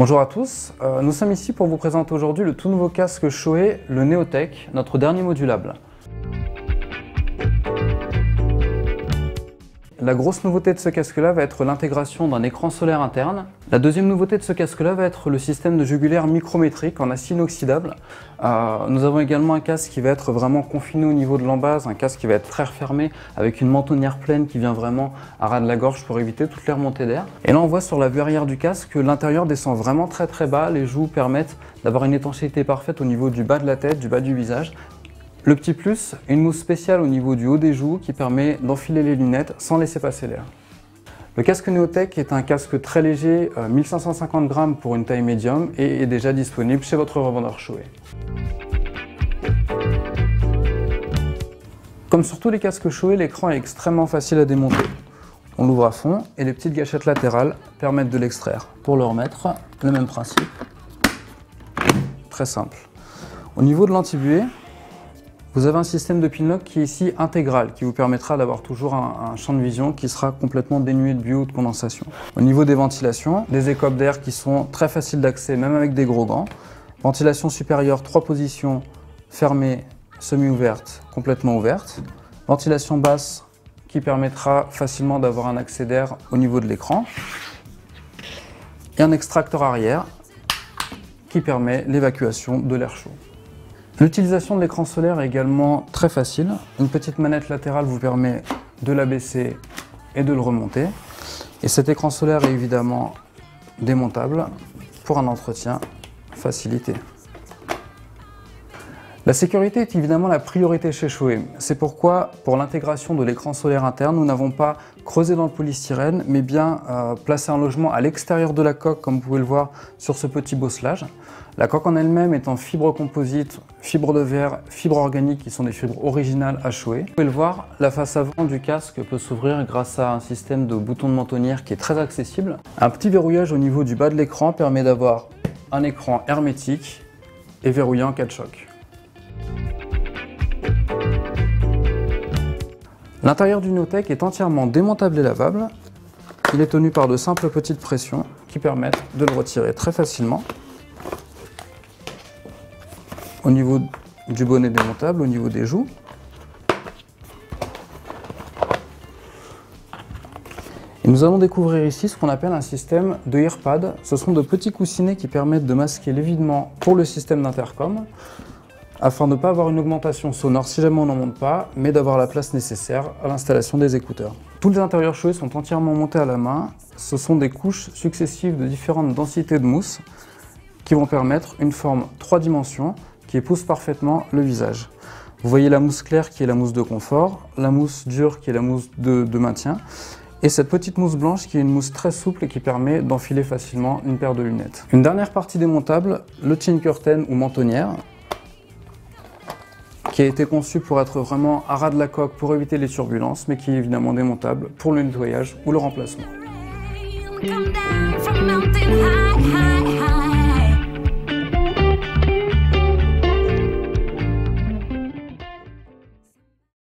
Bonjour à tous, nous sommes ici pour vous présenter aujourd'hui le tout nouveau casque Shoei, le Neotech, notre dernier modulable. La grosse nouveauté de ce casque-là va être l'intégration d'un écran solaire interne. La deuxième nouveauté de ce casque-là va être le système de jugulaire micrométrique en acier inoxydable. Nous avons également un casque qui va être vraiment confiné au niveau de l'embase, un casque qui va être très refermé avec une mentonnière pleine qui vient vraiment à ras de la gorge pour éviter toutes les remontées d'air. Et là on voit sur la vue arrière du casque que l'intérieur descend vraiment très bas, les joues permettent d'avoir une étanchéité parfaite au niveau du bas de la tête, du bas du visage. Le petit plus, une mousse spéciale au niveau du haut des joues qui permet d'enfiler les lunettes sans laisser passer l'air. Le casque Neotech est un casque très léger, 1550 grammes pour une taille médium et est déjà disponible chez votre revendeur Shoei. Comme sur tous les casques Shoei, l'écran est extrêmement facile à démonter. On l'ouvre à fond et les petites gâchettes latérales permettent de l'extraire. Pour le remettre, le même principe, très simple. Au niveau de l'antibuée, vous avez un système de pin-lock qui est ici intégral, qui vous permettra d'avoir toujours un champ de vision qui sera complètement dénué de buée ou de condensation. Au niveau des ventilations, des écopes d'air qui sont très faciles d'accès, même avec des gros gants. Ventilation supérieure, 3 positions, fermée, semi-ouverte, complètement ouverte. Ventilation basse qui permettra facilement d'avoir un accès d'air au niveau de l'écran. Et un extracteur arrière qui permet l'évacuation de l'air chaud. L'utilisation de l'écran solaire est également très facile. Une petite manette latérale vous permet de l'abaisser et de le remonter. Et cet écran solaire est évidemment démontable pour un entretien facilité. La sécurité est évidemment la priorité chez Shoei. C'est pourquoi, pour l'intégration de l'écran solaire interne, nous n'avons pas creusé dans le polystyrène, mais bien placé un logement à l'extérieur de la coque, comme vous pouvez le voir sur ce petit bosselage. La coque en elle-même est en fibre composite, fibre de verre, fibre organique, qui sont des fibres originales à Shoei. Vous pouvez le voir, la face avant du casque peut s'ouvrir grâce à un système de bouton de mentonnière qui est très accessible. Un petit verrouillage au niveau du bas de l'écran permet d'avoir un écran hermétique et verrouillé en cas de choc. L'intérieur du Neotech est entièrement démontable et lavable. Il est tenu par de simples petites pressions qui permettent de le retirer très facilement. Au niveau du bonnet démontable, au niveau des joues. Et nous allons découvrir ici ce qu'on appelle un système de earpad. Ce sont de petits coussinets qui permettent de masquer l'évitement pour le système d'intercom, afin de ne pas avoir une augmentation sonore si jamais on n'en monte pas, mais d'avoir la place nécessaire à l'installation des écouteurs. Tous les intérieurs Shoei sont entièrement montés à la main. Ce sont des couches successives de différentes densités de mousse qui vont permettre une forme 3 dimensions qui épouse parfaitement le visage. Vous voyez la mousse claire qui est la mousse de confort, la mousse dure qui est la mousse de maintien, et cette petite mousse blanche qui est une mousse très souple et qui permet d'enfiler facilement une paire de lunettes. Une dernière partie démontable, le chin curtain ou mentonnière, qui a été conçu pour être vraiment à ras de la coque pour éviter les turbulences, mais qui est évidemment démontable pour le nettoyage ou le remplacement.